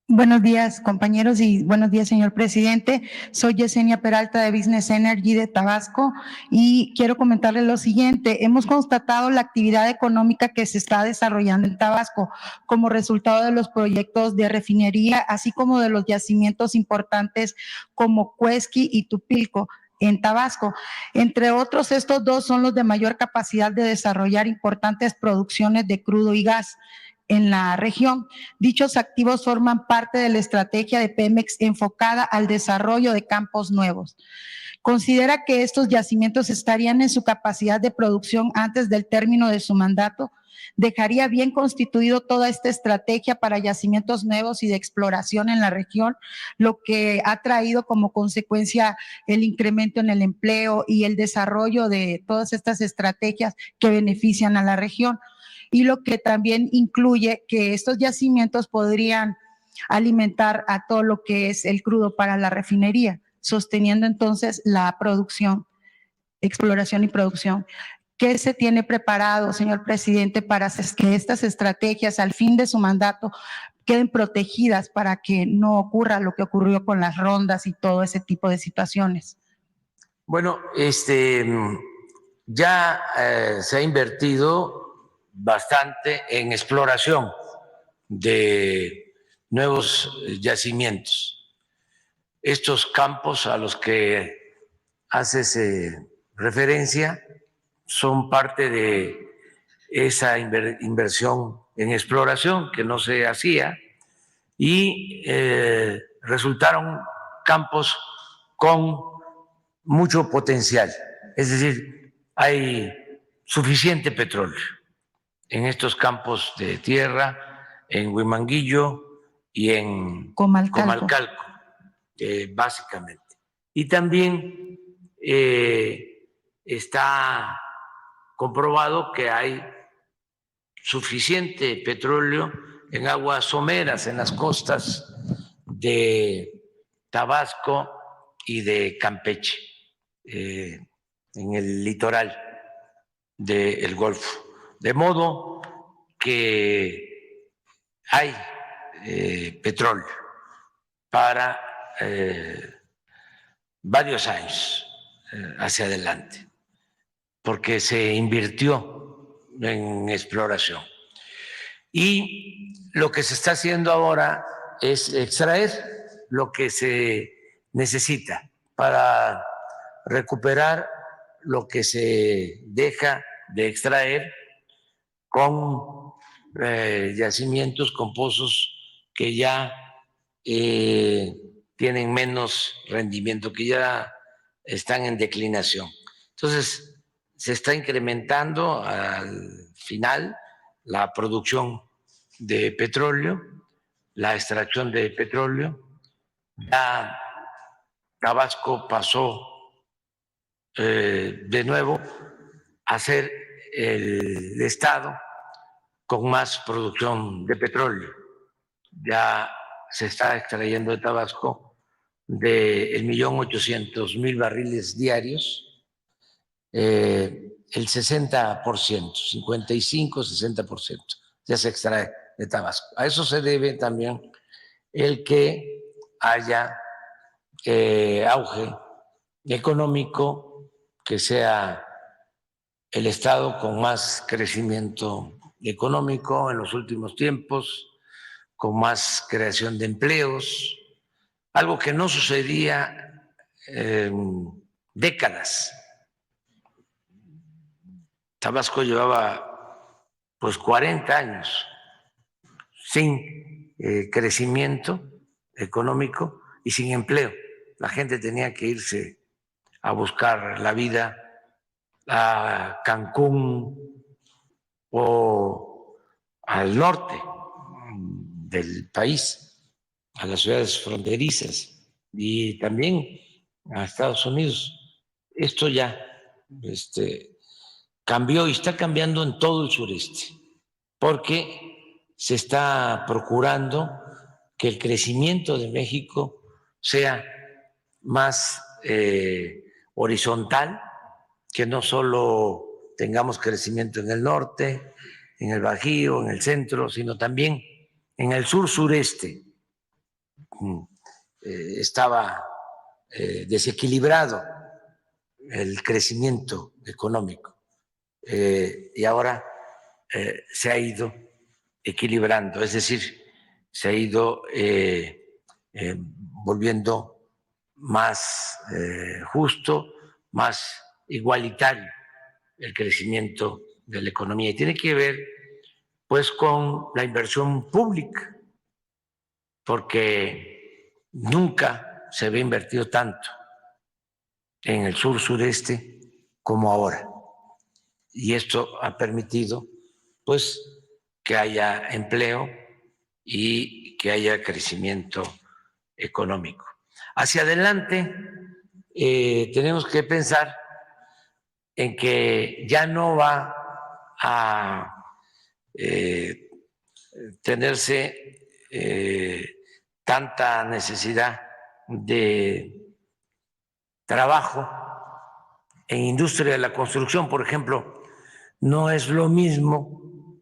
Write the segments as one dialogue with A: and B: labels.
A: Buenos días, compañeros, y buenos días, señor presidente. Soy Yesenia Peralta de Business Energy de Tabasco y quiero comentarles lo siguiente. Hemos constatado la actividad económica que se está desarrollando en Tabasco como resultado de los proyectos de refinería, así como de los yacimientos importantes como Cuesqui y Tupilco en Tabasco. Entre otros, estos dos son los de mayor capacidad de desarrollar importantes producciones de crudo y gas en la región. Dichos activos forman parte de la estrategia de Pemex enfocada al desarrollo de campos nuevos. ¿Considera que estos yacimientos estarían en su capacidad de producción antes del término de su mandato? ¿Dejaría bien constituido toda esta estrategia para yacimientos nuevos y de exploración en la región, lo que ha traído como consecuencia el incremento en el empleo y el desarrollo de todas estas estrategias que benefician a la región? Y lo que también incluye que estos yacimientos podrían alimentar a todo lo que es el crudo para la refinería, sosteniendo entonces la producción, exploración y producción. ¿Qué se tiene preparado, señor presidente, para que estas estrategias al fin de su mandato queden protegidas para que no ocurra lo que ocurrió con las rondas y todo ese tipo de situaciones?
B: Bueno, ya se ha invertido bastante en exploración de nuevos yacimientos. Estos campos a los que haces referencia son parte de esa inversión en exploración que no se hacía y resultaron campos con mucho potencial. Es decir, hay suficiente petróleo en estos campos de tierra, en Huimanguillo y en Comalcalco, básicamente. Y también está comprobado que hay suficiente petróleo en aguas someras, en las costas de Tabasco y de Campeche, en el litoral del Golfo. De modo que hay petróleo para varios años hacia adelante, porque se invirtió en exploración. Y lo que se está haciendo ahora es extraer lo que se necesita para recuperar lo que se deja de extraer con yacimientos, con pozos que ya tienen menos rendimiento, que ya están en declinación. Entonces, se está incrementando al final la producción de petróleo, la extracción de petróleo. Ya Tabasco pasó de nuevo a ser el estado con más producción de petróleo. Ya se está extrayendo de Tabasco de 1.800.000 barriles diarios, el 60%, 55-60% ya se extrae de Tabasco. A eso se debe también el que haya auge económico, que sea el estado con más crecimiento económico en los últimos tiempos, con más creación de empleos, algo que no sucedía en décadas. Tabasco llevaba pues 40 años sin crecimiento económico y sin empleo. La gente tenía que irse a buscar la vida a Cancún o al norte del país, a las ciudades fronterizas y también a Estados Unidos. Esto ya cambió y está cambiando en todo el sureste, porque se está procurando que el crecimiento de México sea más horizontal, que no solo tengamos crecimiento en el norte, en el Bajío, en el centro, sino también en el sur-sureste, estaba desequilibrado el crecimiento económico y ahora se ha ido equilibrando, es decir, se ha ido volviendo más justo, más igualitario el crecimiento de la economía. Y tiene que ver pues con la inversión pública, porque nunca se había invertido tanto en el sur-sureste como ahora. Y esto ha permitido pues que haya empleo y que haya crecimiento económico. Hacia adelante tenemos que pensar en que ya no va a tenerse tanta necesidad de trabajo en industria de la construcción, por ejemplo. No es lo mismo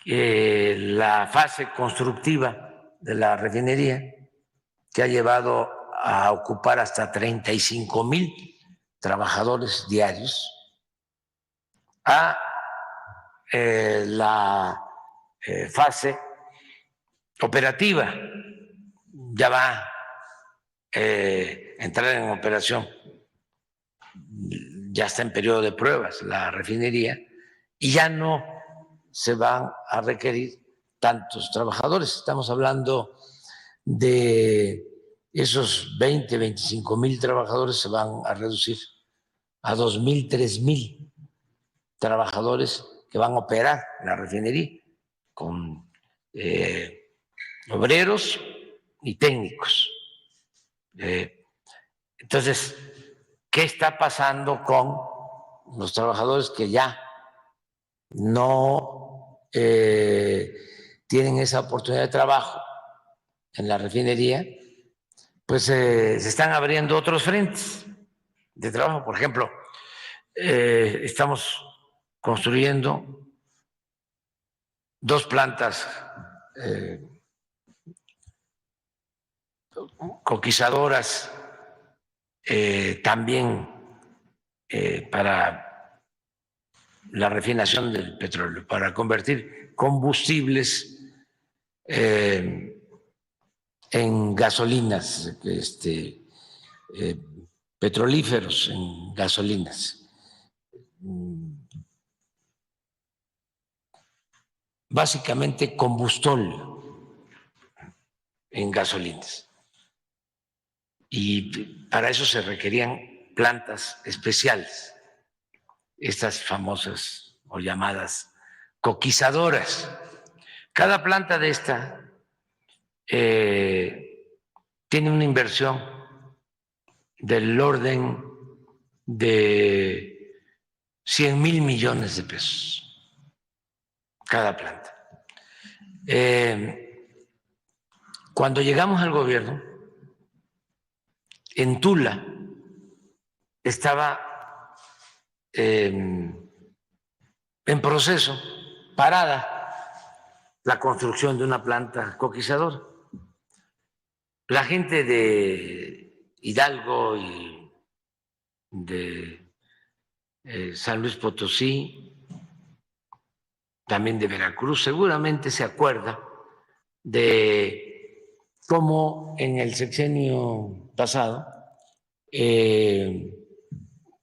B: la fase constructiva de la refinería, que ha llevado a ocupar hasta 35,000 trabajadores diarios, a la fase operativa. Ya va a entrar en operación, ya está en periodo de pruebas la refinería y ya no se van a requerir tantos trabajadores. Estamos hablando de esos 20, 25,000 trabajadores, se van a reducir a 2,000, 3,000 trabajadores que van a operar la refinería con obreros y técnicos. Entonces, ¿qué está pasando con los trabajadores que ya no tienen esa oportunidad de trabajo en la refinería? Pues se están abriendo otros frentes de trabajo. Por ejemplo, estamos construyendo 2 plantas coquizadoras, también para la refinación del petróleo, para convertir combustibles en gasolinas, petrolíferos en gasolinas. Básicamente combustol en gasolinas. Y para eso se requerían plantas especiales, estas famosas o llamadas coquizadoras. Cada planta de esta tiene una inversión del orden de 100,000 millones de pesos cada planta. Cuando llegamos al gobierno, en Tula estaba en proceso, parada, la construcción de una planta coquizadora. La gente de Hidalgo y de San Luis Potosí, también de Veracruz, seguramente se acuerda de cómo en el sexenio pasado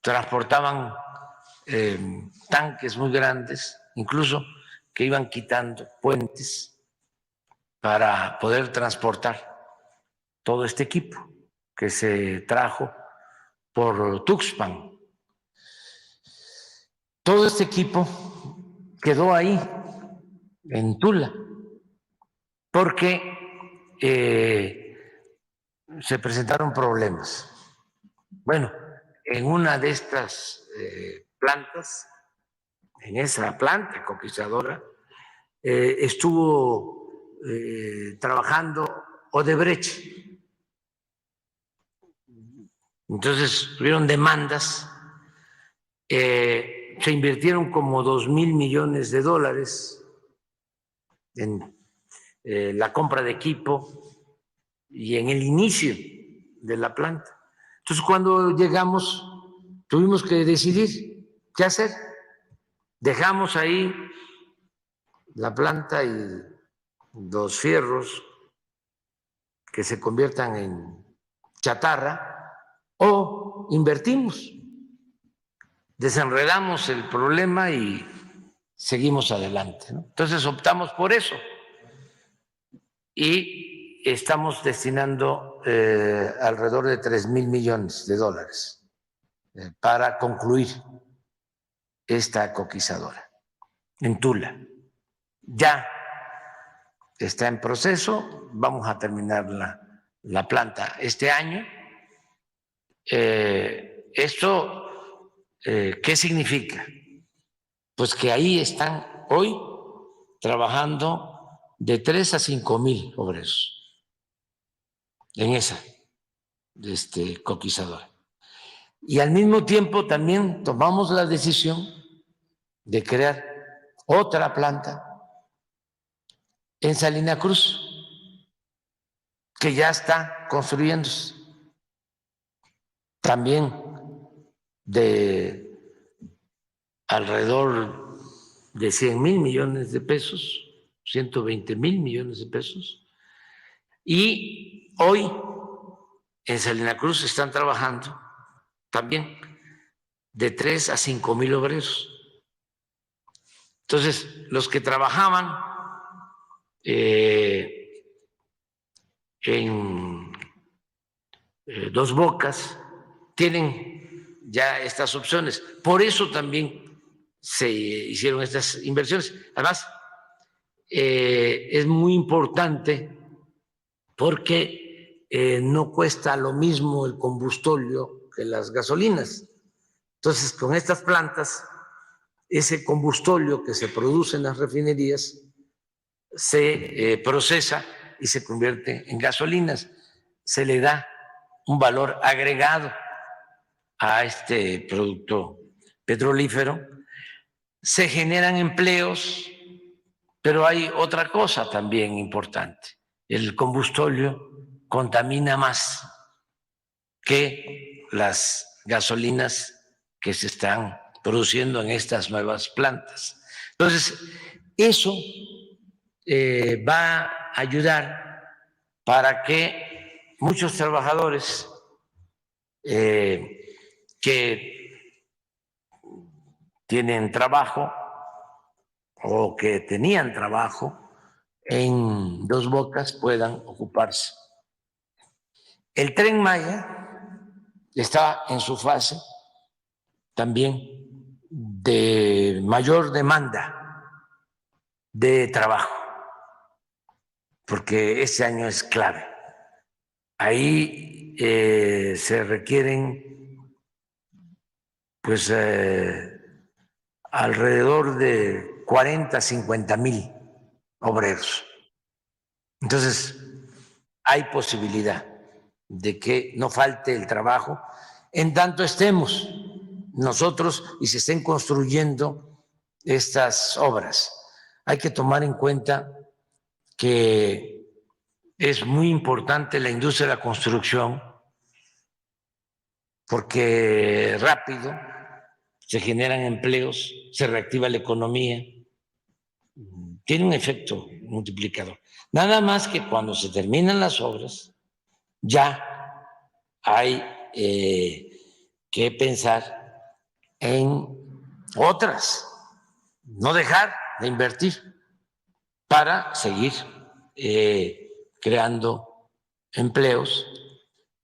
B: transportaban tanques muy grandes, incluso que iban quitando puentes para poder transportar todo este equipo que se trajo por Tuxpan. Todo este equipo quedó ahí, en Tula, porque se presentaron problemas. Bueno, en una de estas plantas, en esa planta coquizadora, estuvo trabajando Odebrecht. Entonces tuvieron demandas, se invirtieron como 2,000 millones de dólares en la compra de equipo y en el inicio de la planta. Entonces, cuando llegamos, tuvimos que decidir qué hacer. Dejamos ahí la planta y los fierros que se conviertan en chatarra o invertimos, desenredamos el problema y seguimos adelante, ¿no? Entonces optamos por eso y estamos destinando alrededor de 3,000 millones de dólares para concluir esta coquizadora en Tula. Ya está en proceso, vamos a terminar la planta este año. ¿Esto qué significa? Pues que ahí están hoy trabajando de 3 a 5,000 obreros en esa coquizadora. Y al mismo tiempo también tomamos la decisión de crear otra planta en Salina Cruz, que ya está construyéndose, también de alrededor de 100,000 millones de pesos, 120,000 millones de pesos, y hoy en Salina Cruz están trabajando también de 3 a 5,000 obreros. Entonces, los que trabajaban en Dos Bocas tienen ya estas opciones. Por eso también se hicieron estas inversiones. Además, es muy importante porque no cuesta lo mismo el combustible que las gasolinas. Entonces, con estas plantas, ese combustible que se produce en las refinerías se procesa y se convierte en gasolinas. Se le da un valor agregado a este producto petrolífero. Se generan empleos, pero hay otra cosa también importante. El combustible contamina más que las gasolinas que se están produciendo en estas nuevas plantas. Entonces, eso va a ayudar para que muchos trabajadores que tienen trabajo o que tenían trabajo en Dos Bocas puedan ocuparse. El Tren Maya está en su fase también de mayor demanda de trabajo, porque este año es clave. Ahí se requieren pues alrededor de 40,000-50,000 obreros. Entonces, hay posibilidad de que no falte el trabajo en tanto estemos nosotros y se estén construyendo estas obras. Hay que tomar en cuenta que es muy importante la industria de la construcción porque rápido se generan empleos, se reactiva la economía, tiene un efecto multiplicador. Nada más que cuando se terminan las obras, ya hay que pensar en otras, no dejar de invertir para seguir creando empleos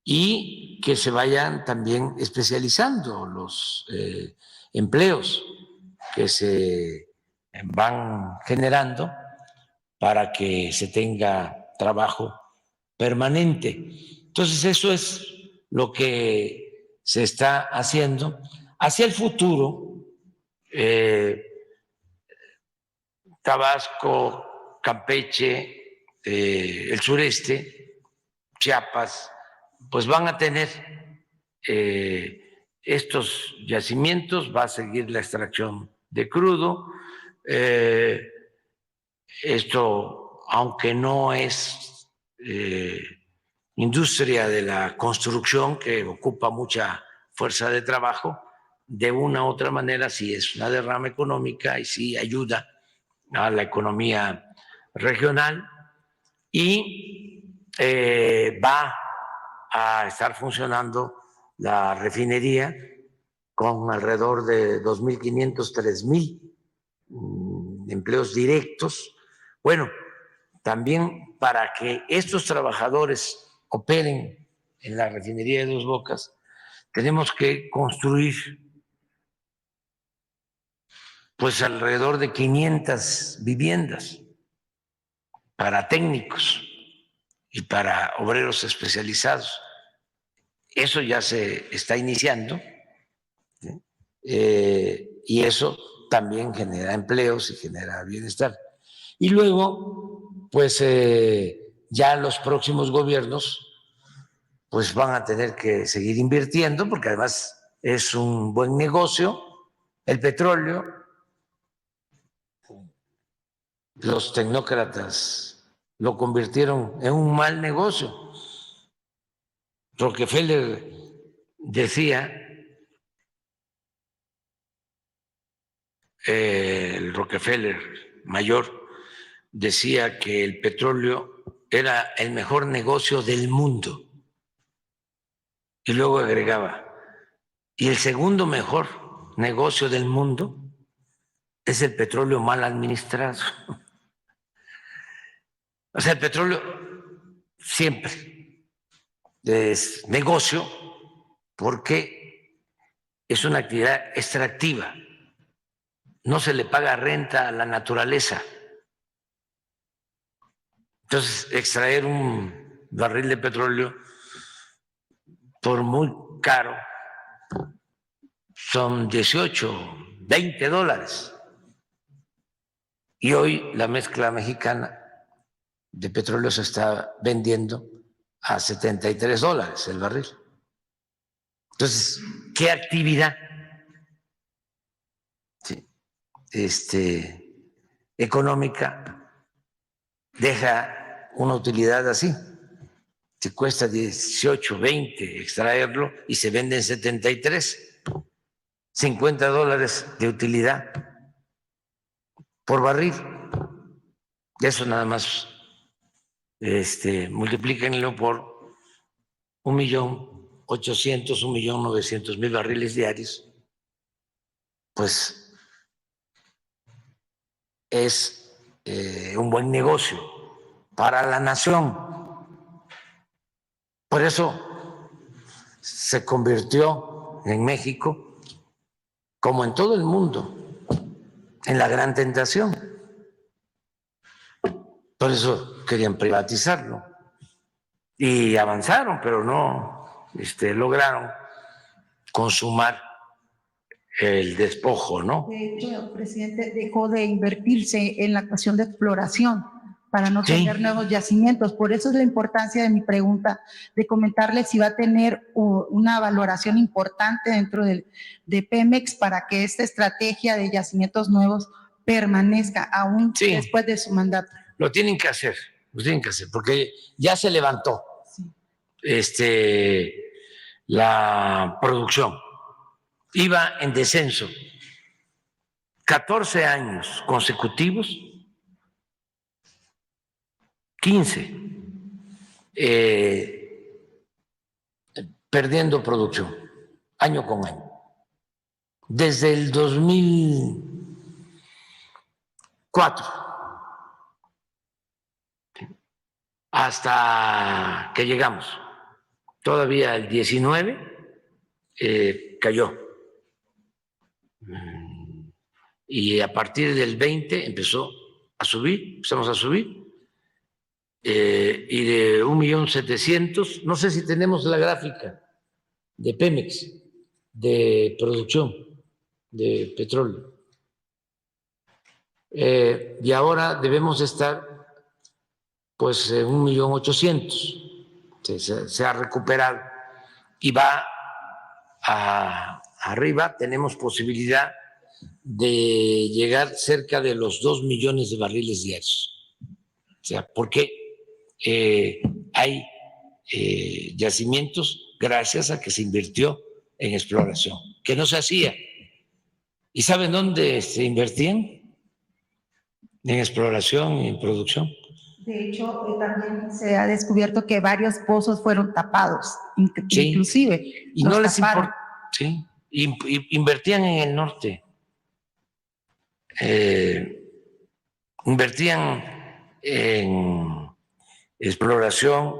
B: y que se vayan también especializando los empleos que se van generando para que se tenga trabajo permanente. Entonces, eso es lo que se está haciendo. Hacia el futuro, Tabasco, Campeche, el sureste, Chiapas, pues van a tener estos yacimientos, va a seguir la extracción de crudo. Esto, aunque no es industria de la construcción que ocupa mucha fuerza de trabajo, de una u otra manera sí es una derrama económica y sí ayuda a la economía regional y va a estar funcionando la refinería con alrededor de 2.500, 3.000 empleos directos. Bueno, también para que estos trabajadores operen en la refinería de Dos Bocas, tenemos que construir pues alrededor de 500 viviendas para técnicos y para obreros especializados. Eso ya se está iniciando, ¿sí? Y eso también genera empleos y genera bienestar. Y luego, pues ya los próximos gobiernos pues van a tener que seguir invirtiendo porque además es un buen negocio. El petróleo, los tecnócratas lo convirtieron en un mal negocio. Rockefeller decía, el Rockefeller mayor decía que el petróleo era el mejor negocio del mundo. Y luego agregaba, y el segundo mejor negocio del mundo es el petróleo mal administrado. O sea, el petróleo siempre es negocio porque es una actividad extractiva. No se le paga renta a la naturaleza. Entonces, extraer un barril de petróleo, por muy caro, son 18, 20 dólares. Y hoy la mezcla mexicana de petróleo se está vendiendo a 73 dólares el barril. Entonces, ¿qué actividad económica deja una utilidad así? Si cuesta 18, 20 extraerlo y se vende en 73, 50 dólares de utilidad por barril. Eso nada más multiplíquenlo por 1.800.000, 1.900.000 barriles diarios, pues es un buen negocio para la nación. Por eso se convirtió en México, como en todo el mundo, en la gran tentación. Por eso querían privatizarlo y avanzaron, pero no lograron consumar el despojo, ¿no?
A: De hecho, presidente, dejó de invertirse en la cuestión de exploración para no tener nuevos yacimientos. Por eso es la importancia de mi pregunta, de comentarle si va a tener una valoración importante dentro de Pemex para que esta estrategia de yacimientos nuevos permanezca aún después de su mandato.
B: Lo tienen que hacer, porque ya se levantó la producción. Iba en descenso 14 años consecutivos, 15, perdiendo producción año con año. Desde el 2004 hasta que llegamos, todavía el 19 cayó. Y a partir del 20 empezamos a subir, y de 1.700.000, no sé si tenemos la gráfica de Pemex, de producción de petróleo, y ahora debemos estar pues en 1.800.000, se ha recuperado y va arriba. Tenemos posibilidad de llegar cerca de los 2 millones de barriles diarios. O sea, porque hay yacimientos gracias a que se invirtió en exploración, que no se hacía. ¿Y saben dónde se invertían? En exploración y en producción.
A: De hecho, también se ha descubierto que varios pozos fueron tapados,
B: Sí.
A: inclusive.
B: Y
A: los
B: no les
A: taparon.
B: importa. Sí. Invertían en el norte. Invertían en exploración,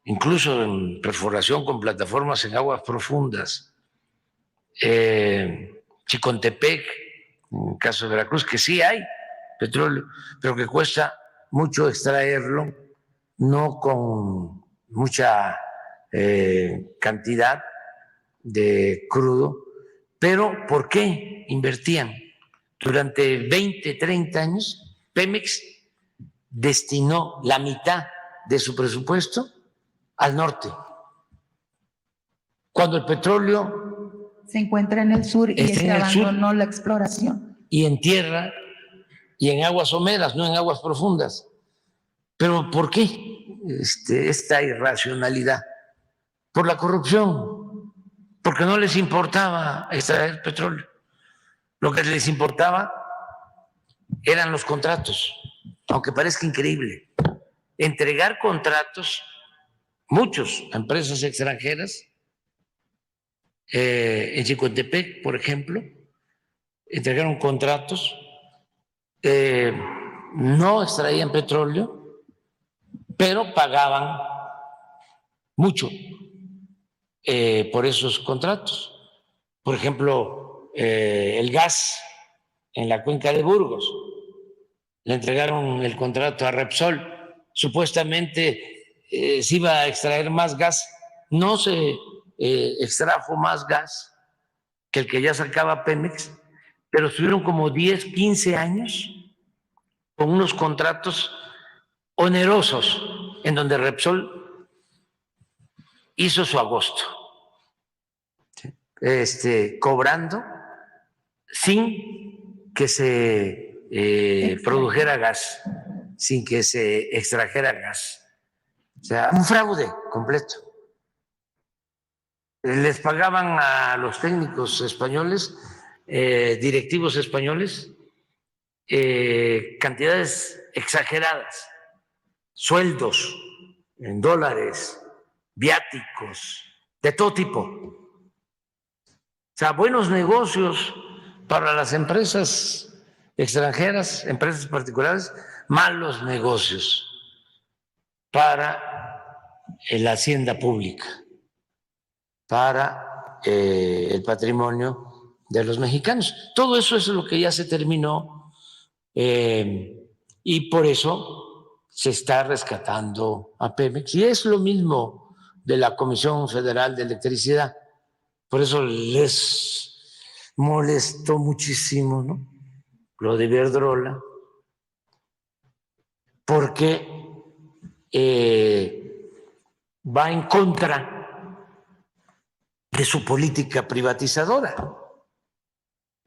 B: incluso en perforación con plataformas en aguas profundas. Chicontepec, en el caso de Veracruz, que sí hay petróleo, pero que cuesta mucho extraerlo, no con mucha cantidad de crudo. Pero ¿por qué invertían? Durante 20, 30 años, Pemex destinó la mitad de su presupuesto al norte, cuando el petróleo
A: se encuentra en el sur y
B: está
A: se
B: en el sur
A: abandonó la exploración.
B: y en tierra y en aguas someras, no en aguas profundas. ¿Pero por qué esta irracionalidad? Por la corrupción, porque no les importaba extraer petróleo. Lo que les importaba eran los contratos, aunque parezca increíble. Entregar contratos, muchos, a empresas extranjeras, en Chicontepec, por ejemplo, entregaron contratos, no extraían petróleo, pero pagaban mucho por esos contratos. Por ejemplo, el gas en la cuenca de Burgos, le entregaron el contrato a Repsol, supuestamente se iba a extraer más gas, no se extrajo más gas que el que ya sacaba Pemex, pero estuvieron como 10, 15 años con unos contratos onerosos en donde Repsol hizo su agosto, cobrando sin que se produjera gas, sin que se extrajera gas. O sea, un fraude completo. Les pagaban a los técnicos españoles, directivos españoles, cantidades exageradas, sueldos en dólares, viáticos, de todo tipo. O sea, buenos negocios para las empresas extranjeras, empresas particulares, malos negocios para la hacienda pública, para el patrimonio de los mexicanos. Todo eso es lo que ya se terminó y por eso se está rescatando a Pemex. Y es lo mismo de la Comisión Federal de Electricidad. Por eso les molestó muchísimo, ¿no?, lo de Iberdrola, porque va en contra de su política privatizadora.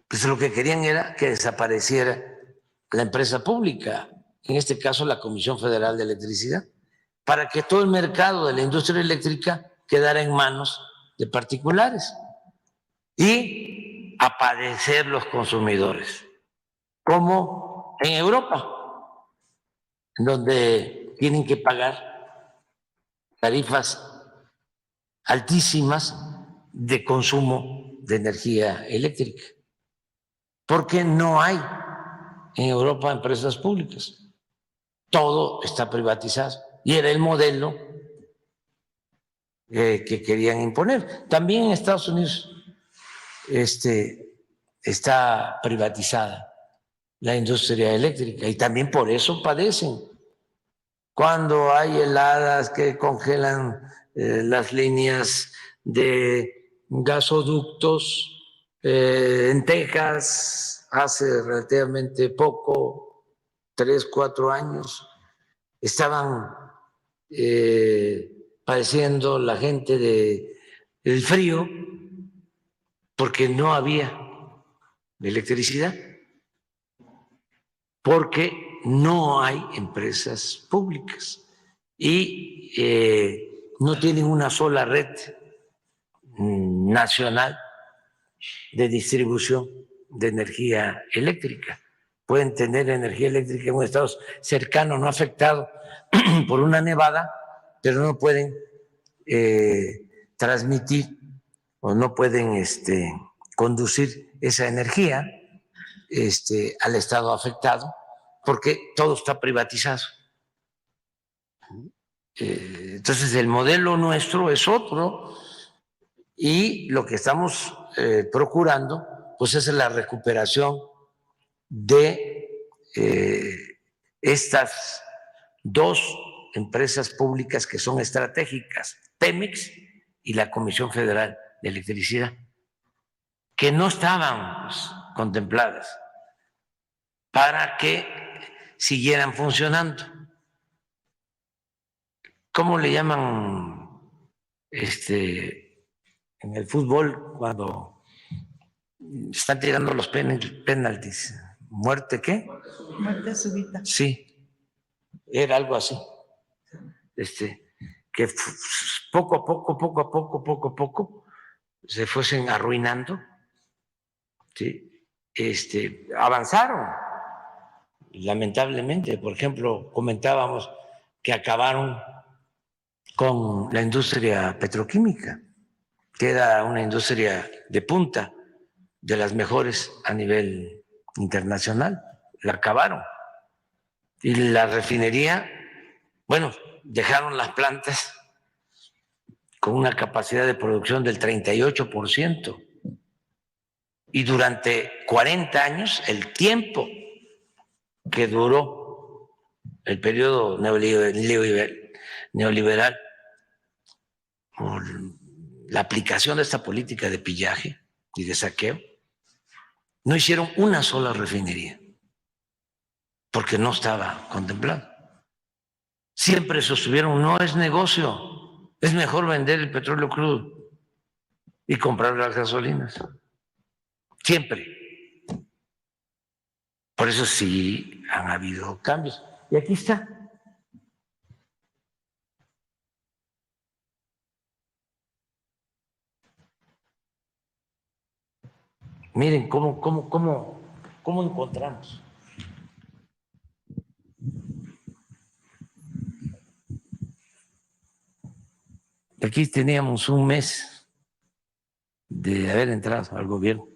B: Pues lo que querían era que desapareciera la empresa pública, en este caso la Comisión Federal de Electricidad, para que todo el mercado de la industria eléctrica quedara en manos de particulares y a padecer los consumidores, como en Europa, donde tienen que pagar tarifas altísimas de consumo de energía eléctrica, porque no hay en Europa empresas públicas, todo está privatizado y era el modelo que querían imponer. También en Estados Unidos está privatizada la industria eléctrica y también por eso padecen. Cuando hay heladas que congelan las líneas de gasoductos, en Texas hace relativamente poco, 3, 4 años, estaban padeciendo la gente del frío porque no había electricidad, porque no hay empresas públicas y no tienen una sola red nacional de distribución de energía eléctrica. Pueden tener energía eléctrica en un estado cercano, no afectado por una nevada, pero no pueden transmitir o no pueden conducir esa energía al estado afectado porque todo está privatizado. Entonces el modelo nuestro es otro y lo que estamos procurando pues es la recuperación de estas dos empresas públicas que son estratégicas, Pemex y la Comisión Federal de Electricidad, que no estaban pues, contempladas para que siguieran funcionando. ¿Cómo le llaman en el fútbol cuando están tirando los penaltis? ¿Muerte qué?
A: Muerte súbita.
B: Sí, era algo así. Que poco a poco se fuesen arruinando. ¿Sí? Avanzaron, lamentablemente. Por ejemplo, comentábamos que acabaron con la industria petroquímica, que era una industria de punta, de las mejores a nivel internacional. La acabaron. Y la refinería, bueno, dejaron las plantas con una capacidad de producción del 38%. Y durante 40 años, el tiempo que duró el periodo neoliberal, por la aplicación de esta política de pillaje y de saqueo, no hicieron una sola refinería, porque no estaba contemplado. Siempre sostuvieron, no es negocio, es mejor vender el petróleo crudo y comprar las gasolinas. Siempre. Por eso sí han habido cambios. Y aquí está. Miren cómo encontramos. Aquí teníamos un mes de haber entrado al gobierno.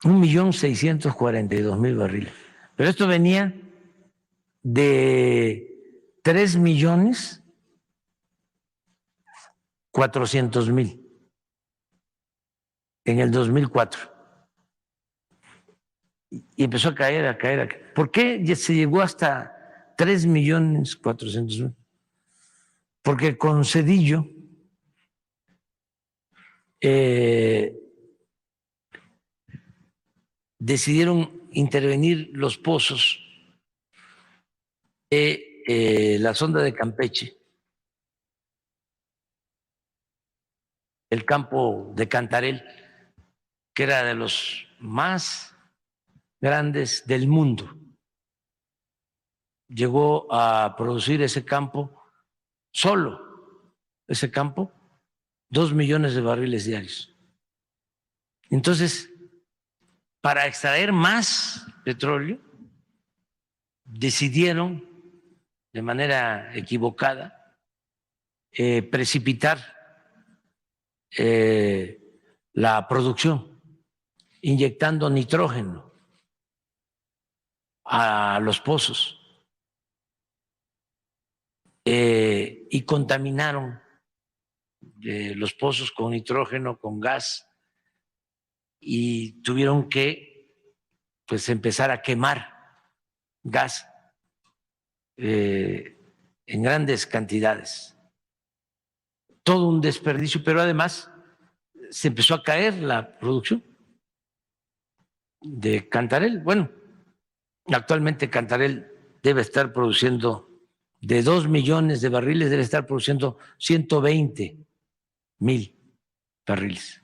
B: 1.642.000 barriles. Pero esto venía de 3.400.000 en el 2004. Y empezó a caer. ¿Por qué se llegó hasta 3.400.000? Porque con Zedillo decidieron intervenir los pozos de la sonda de Campeche, el campo de Cantarell, que era de los más grandes del mundo. Llegó a producir ese campo, solo ese campo, 2 millones de barriles diarios. Entonces, para extraer más petróleo, decidieron de manera equivocada precipitar la producción, inyectando nitrógeno a los pozos y contaminaron los pozos con nitrógeno, con gas, y tuvieron que pues empezar a quemar gas en grandes cantidades. Todo un desperdicio, pero además se empezó a caer la producción de Cantarell. Bueno, actualmente Cantarell debe estar produciendo de 2 millones de barriles, debe estar produciendo 120.000 barriles.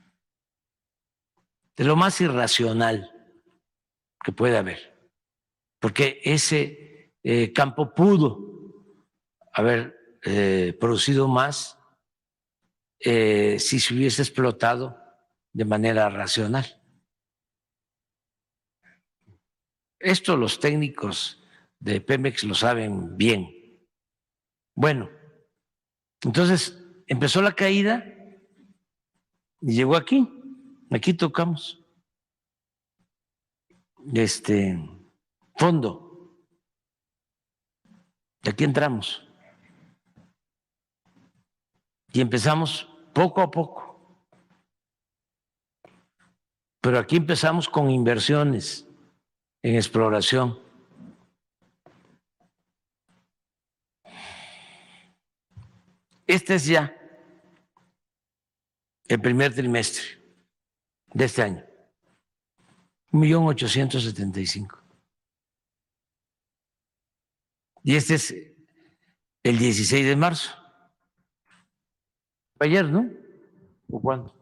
B: De lo más irracional que puede haber, porque ese campo pudo haber producido más si se hubiese explotado de manera racional. Esto los técnicos de Pemex lo saben bien. Bueno, entonces empezó la caída y llegó aquí. Aquí tocamos fondo. Y aquí entramos. Y empezamos poco a poco. Pero aquí empezamos con inversiones en exploración. Este es ya el primer trimestre de este año. 1.875.000. Y este es el 16 de marzo. Ayer, ¿no? ¿O cuándo?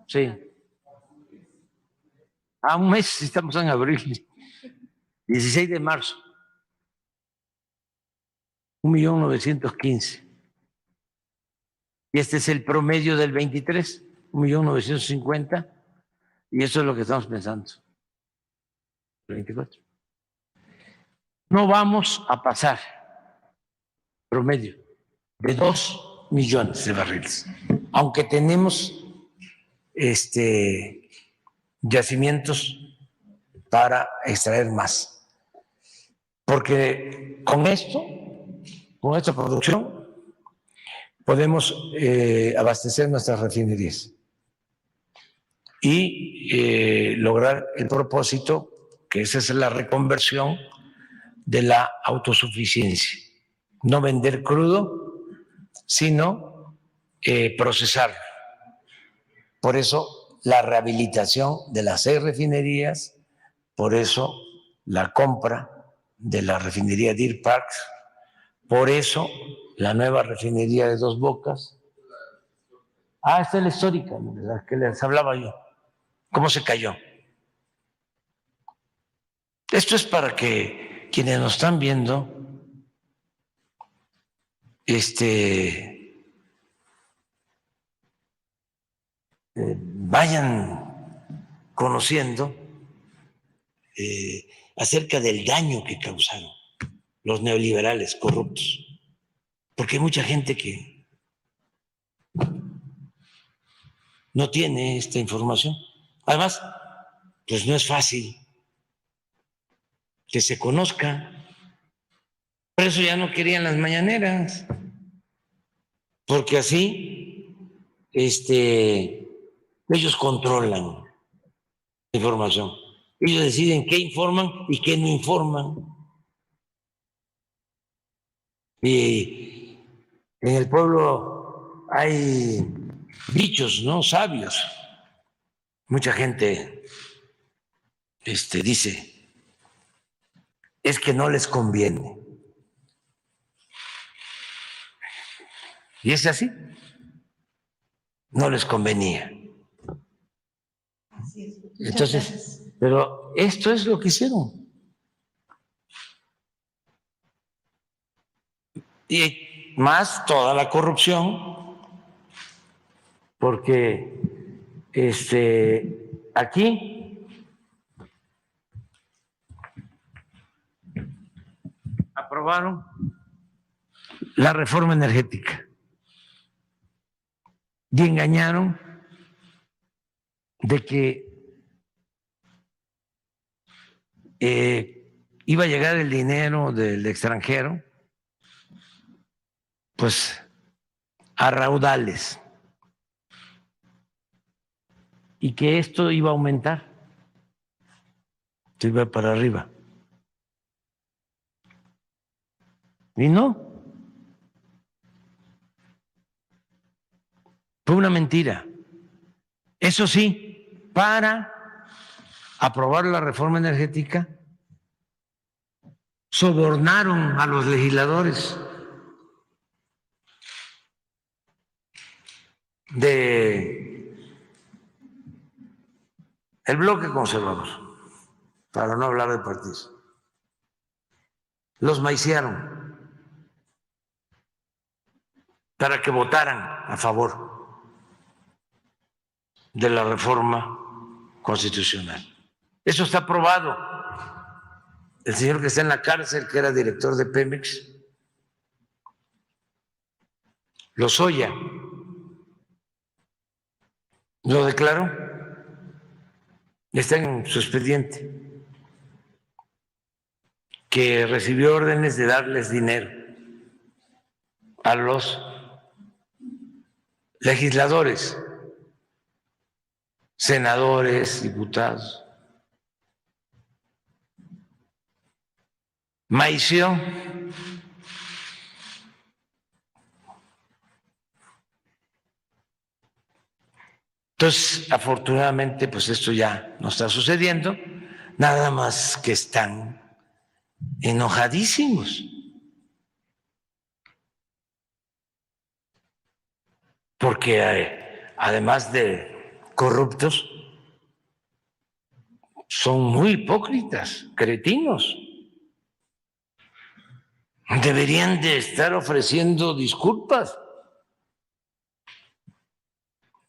B: Sí. Un mes, estamos en abril. 16 de marzo. 1.915.000. Y este es el promedio del 23, 1.950.000. Y eso es lo que estamos pensando. 24. No vamos a pasar promedio de 2 millones de barriles, aunque tenemos yacimientos para extraer más. Porque con esto, con esta producción, podemos abastecer nuestras refinerías y lograr el propósito, que esa es la reconversión de la autosuficiencia. No vender crudo, sino procesarlo. Por eso la rehabilitación de las 6 refinerías, por eso la compra de la refinería Deer Park, por eso la nueva refinería de Dos Bocas. Esta es la histórica, la que les hablaba yo. ¿Cómo se cayó? Esto es para que quienes nos están viendo vayan conociendo acerca del daño que causaron los neoliberales corruptos, porque hay mucha gente que no tiene esta información. Además, pues no es fácil que se conozca. Por eso ya no querían las mañaneras, porque así ellos controlan la información. Ellos deciden qué informan y qué no informan. Y en el pueblo hay dichos, ¿no? Sabios. Mucha gente dice, es que no les conviene. Y es así. No les convenía. Entonces, pero esto es lo que hicieron. Y más toda la corrupción, porque aquí aprobaron la reforma energética y engañaron de que iba a llegar el dinero del extranjero, pues a raudales, y que esto iba a aumentar, se iba para arriba. Y no. Fue una mentira. Eso sí, para aprobar la reforma energética, sobornaron a los legisladores del bloque conservador, para no hablar de partidos. Los maiciaron. para que votaran a favor de la reforma constitucional. Eso está aprobado. El señor que está en la cárcel, que era director de Pemex, Lozoya, lo declaró, está en su expediente, que recibió órdenes de darles dinero a los legisladores, senadores, diputados. Maició entonces, afortunadamente, pues esto ya no está sucediendo, nada más que están enojadísimos, porque además de corruptos, son muy hipócritas, cretinos. Deberían de estar ofreciendo disculpas.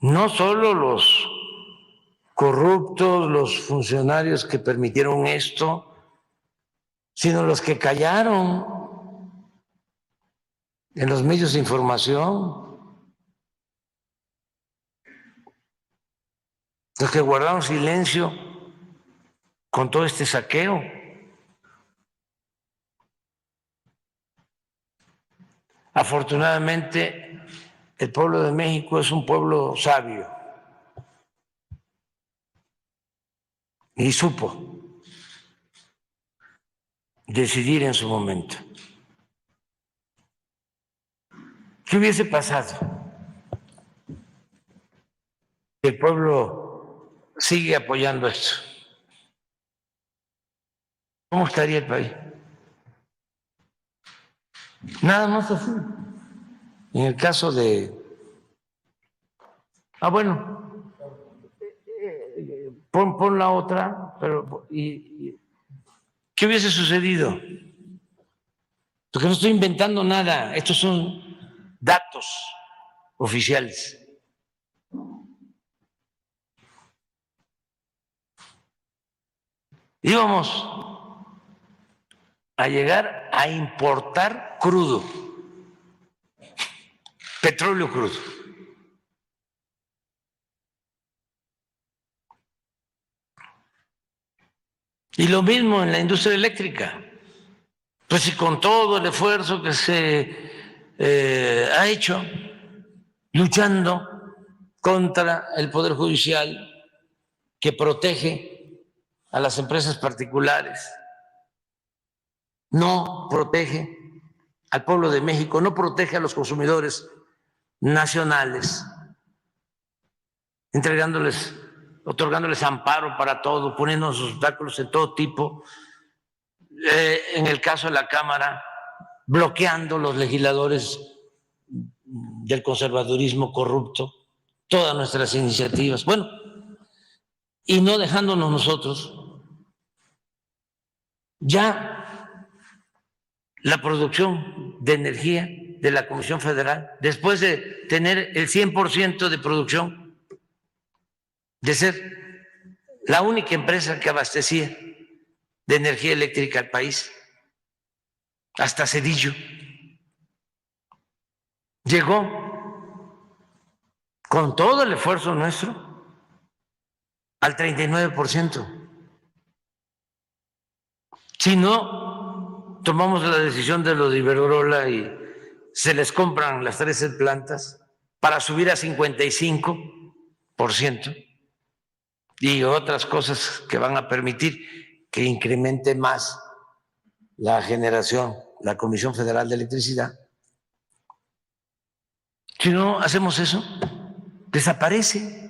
B: No solo los corruptos, los funcionarios que permitieron esto, sino los que callaron en los medios de información, los que guardaron silencio con todo este saqueo. Afortunadamente, el pueblo de México es un pueblo sabio y supo decidir en su momento. ¿Qué hubiese pasado? El pueblo sigue apoyando esto. ¿Cómo estaría el país? Nada más así. En el caso de... bueno, pon la otra, pero... ¿Qué hubiese sucedido? Porque no estoy inventando nada, estos son datos oficiales. Íbamos a llegar a importar crudo, petróleo crudo. Y lo mismo en la industria eléctrica. Pues y con todo el esfuerzo que se ha hecho luchando contra el Poder Judicial que protege a las empresas particulares, no protege al pueblo de México, no protege a los consumidores nacionales, otorgándoles amparo para todo, poniendo obstáculos de todo tipo. En el caso de la Cámara, bloqueando los legisladores del conservadurismo corrupto todas nuestras iniciativas. Bueno, y no dejándonos nosotros. Ya la producción de energía de la Comisión Federal, después de tener el 100% de producción, de ser la única empresa que abastecía de energía eléctrica al país, hasta Cedillo, llegó con todo el esfuerzo nuestro al 39%. Si no tomamos la decisión de lo de Iberdrola y se les compran las 13 plantas para subir a 55% y otras cosas que van a permitir que incremente más la generación, la Comisión Federal de Electricidad. Si no hacemos eso, desaparece.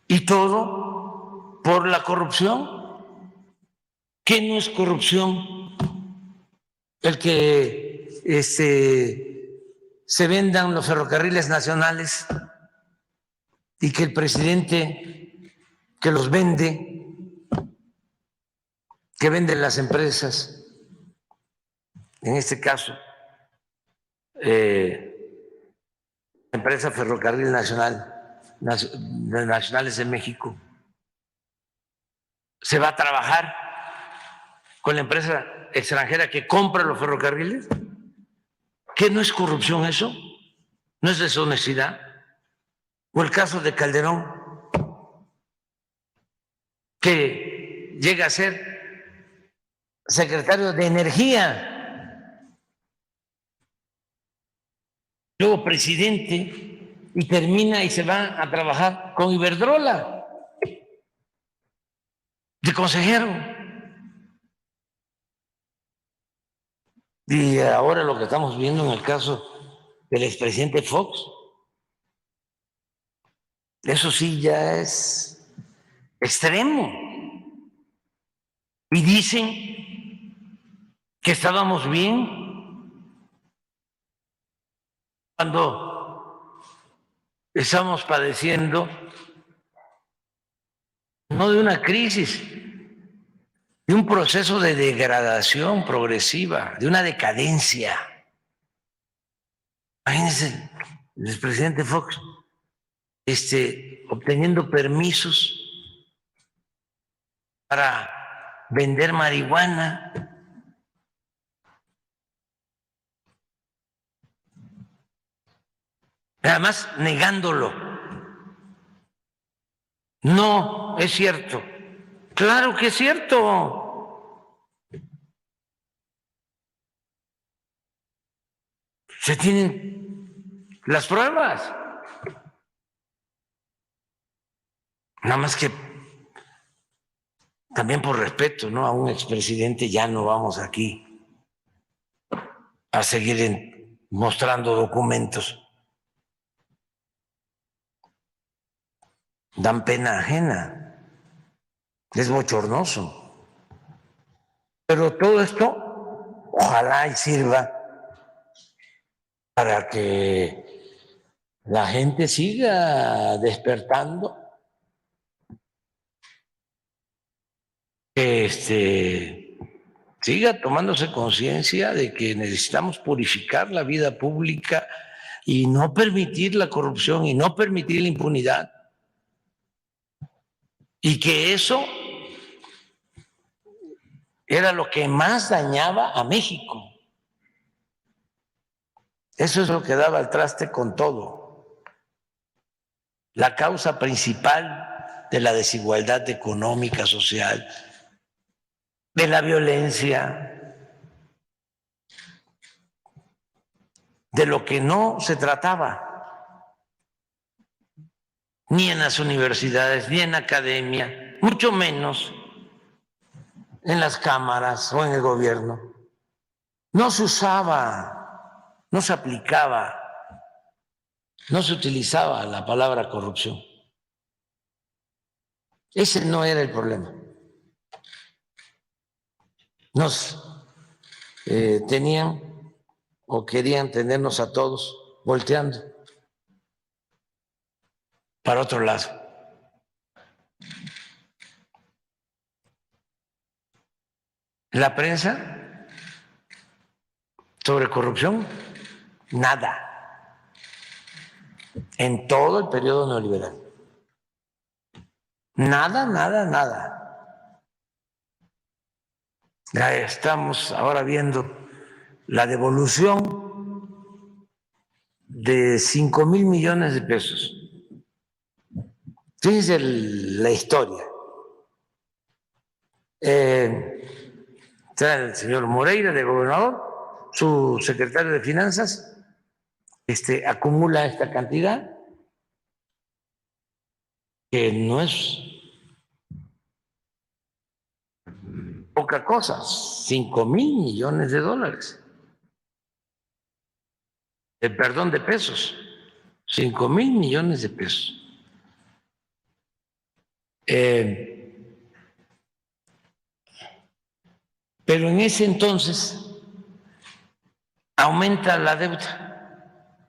B: Y todo por la corrupción. ¿Qué no es corrupción? El que se vendan los ferrocarriles nacionales y que el presidente que los vende, que vende las empresas, en este caso, empresa Ferrocarril Nacionales de México, se va a trabajar con la empresa extranjera que compra los ferrocarriles. ¿Qué no es corrupción eso? ¿No es deshonestidad? O el caso de Calderón, que llega a ser secretario de Energía, luego presidente, y termina y se va a trabajar con Iberdrola de consejero. Y ahora lo que estamos viendo en el caso del expresidente Fox, eso sí ya es extremo. Y dicen que estábamos bien cuando estamos padeciendo no de una crisis, de un proceso de degradación progresiva, de una decadencia. Imagínense el expresidente Fox obteniendo permisos para vender marihuana. Además, negándolo. No, es cierto. Claro que es cierto. Se tienen las pruebas. Nada más que también por respeto, ¿no?, a un expresidente, ya no vamos aquí a seguir mostrando documentos. Dan pena ajena, es bochornoso. Pero todo esto ojalá y sirva para que la gente siga despertando, que siga tomándose conciencia de que necesitamos purificar la vida pública y no permitir la corrupción y no permitir la impunidad. Y que eso era lo que más dañaba a México. Eso es lo que daba el traste con todo. La causa principal de la desigualdad económica, social, de la violencia, de lo que no se trataba ni en las universidades, ni en academia, mucho menos en las cámaras o en el gobierno. No se usaba, no se aplicaba, no se utilizaba la palabra corrupción. Ese no era el problema. Nos tenían o querían tenernos a todos volteando para otro lado. La prensa sobre corrupción, nada. En todo el periodo neoliberal. Nada, nada, nada. Ya estamos ahora viendo la devolución de 5,000 millones de pesos. Fíjense la historia. Está el señor Moreira, de gobernador, su secretario de Finanzas, acumula esta cantidad, que no es poca cosa, 5,000 millones de dólares. Perdón, de pesos, 5,000 millones de pesos. Pero en ese entonces aumenta la deuda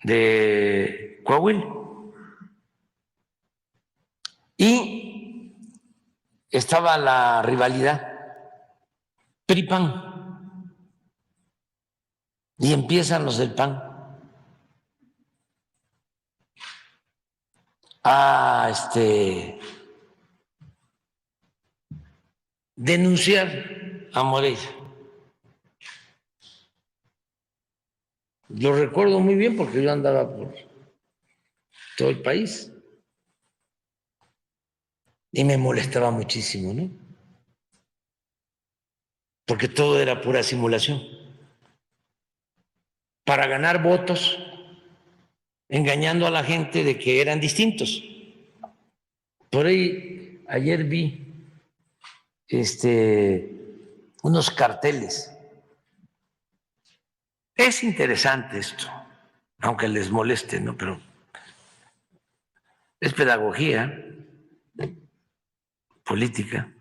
B: de Coahuila y estaba la rivalidad PRI-PAN. Y empiezan los del PAN a denunciar a Moreira. Lo recuerdo muy bien porque yo andaba por todo el país y me molestaba muchísimo, ¿no? Porque todo era pura simulación. Para ganar votos, engañando a la gente de que eran distintos. Por ahí, ayer vi unos carteles. Es interesante esto, aunque les moleste, ¿no? Pero es pedagogía política.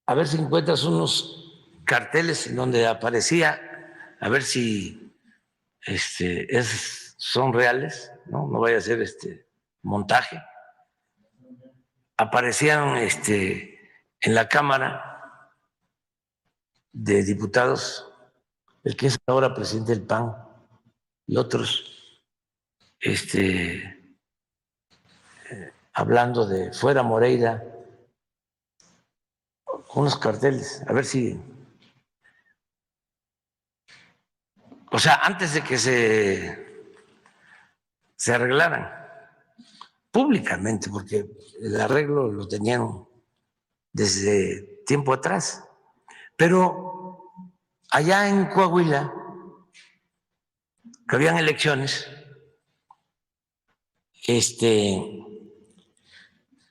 B: A ver si encuentras unos carteles en donde aparecía, a ver si son reales, ¿no? No vaya a ser montaje. Aparecían en la Cámara de Diputados el que es ahora presidente del PAN y otros hablando de fuera Moreira, con unos carteles, a ver si, o sea, antes de que se arreglaran públicamente, porque el arreglo lo tenían desde tiempo atrás, pero allá en Coahuila, que habían elecciones,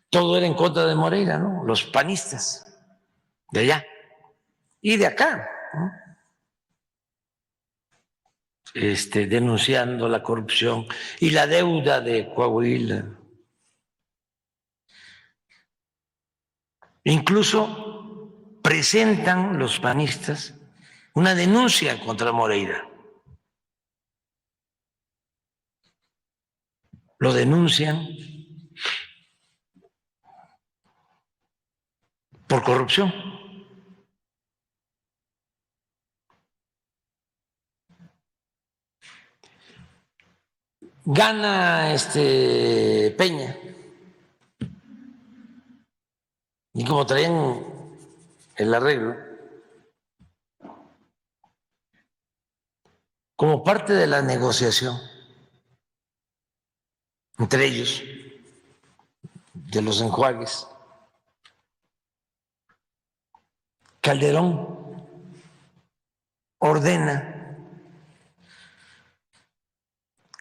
B: todo era en contra de Moreira, ¿no? Los panistas de allá y de acá, ¿no? Denunciando la corrupción y la deuda de Coahuila. Incluso presentan los panistas una denuncia contra Moreira. Lo denuncian por corrupción. Gana Peña. Y como traían el arreglo, como parte de la negociación entre ellos, de los enjuagues, Calderón ordena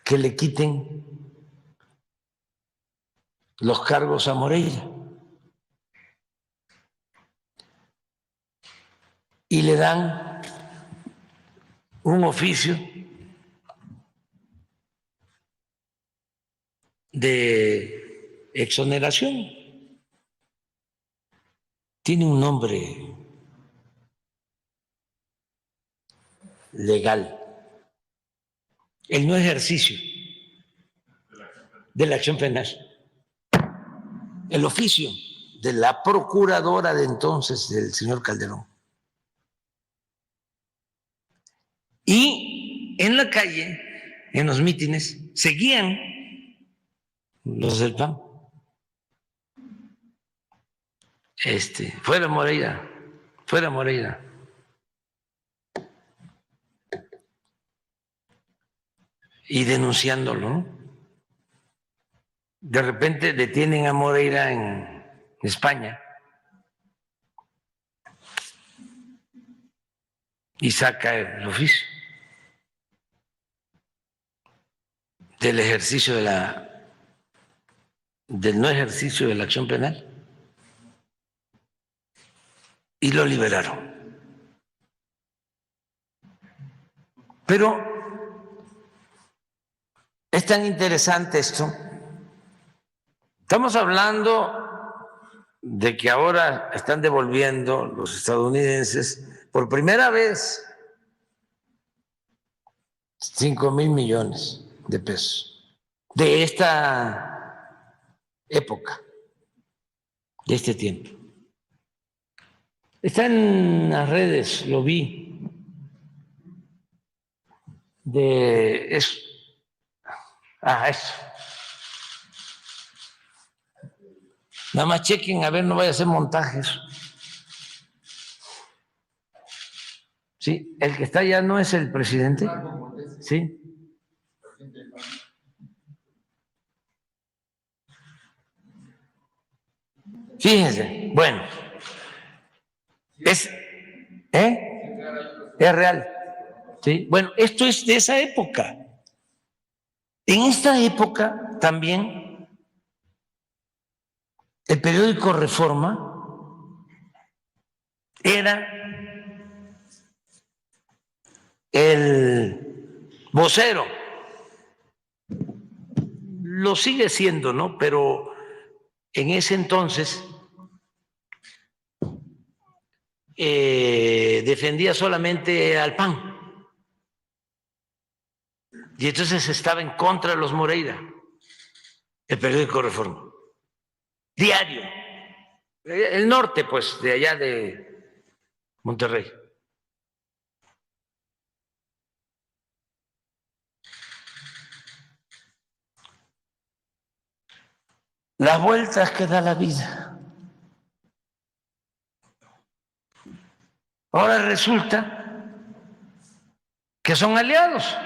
B: que le quiten los cargos a Moreira y le dan un oficio de exoneración. Tiene un nombre legal. El no ejercicio de la acción penal. El oficio de la procuradora de entonces del señor Calderón. Y en la calle, en los mítines, seguían los del PAN. Fuera Moreira, fuera Moreira. Y denunciándolo, ¿no? De repente detienen a Moreira en España y saca el oficio del ejercicio del no ejercicio de la acción penal y lo liberaron. Pero es tan interesante esto. Estamos hablando de que ahora están devolviendo los estadounidenses por primera vez 5,000 millones de pesos de esta época, de este tiempo. Está en las redes, lo vi. de eso. Eso. Nada más chequen, a ver, no vaya a hacer montajes. Sí, el que está allá no es el presidente. Sí. Fíjense, bueno, es real. Sí, bueno, esto es de esa época. En esta época también el periódico Reforma era el vocero, lo sigue siendo, ¿no? Pero en ese entonces defendía solamente al PAN. Y entonces estaba en contra de los Moreira, el periódico Reforma. Diario. El norte, pues, de allá de Monterrey. Las vueltas que da la vida. Ahora resulta que son aliados.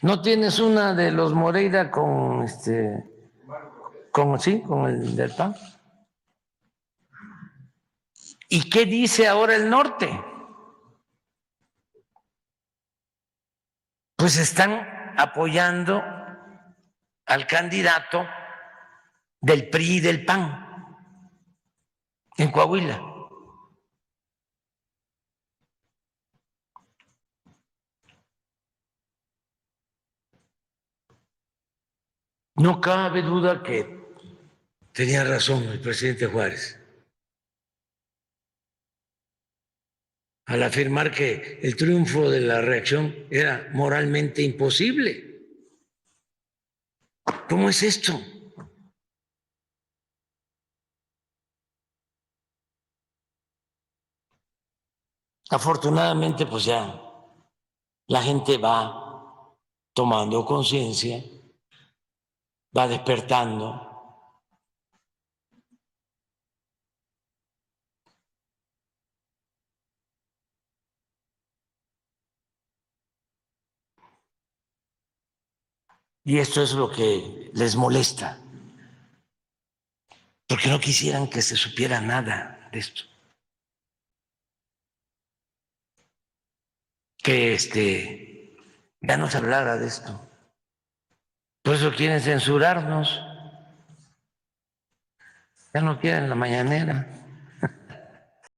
B: ¿No tienes una de los Moreira con con el del PAN? ¿Y qué dice ahora el norte? Pues están apoyando al candidato del PRI y del PAN en Coahuila. No cabe duda que tenía razón el presidente Juárez al afirmar que el triunfo de la reacción era moralmente imposible. ¿Cómo es esto? Afortunadamente, pues ya la gente va tomando conciencia, va despertando. Y esto es lo que les molesta, porque no quisieran que se supiera nada de esto. Que ya no se hablara de esto. Por eso quieren censurarnos. Ya no quieren la mañanera.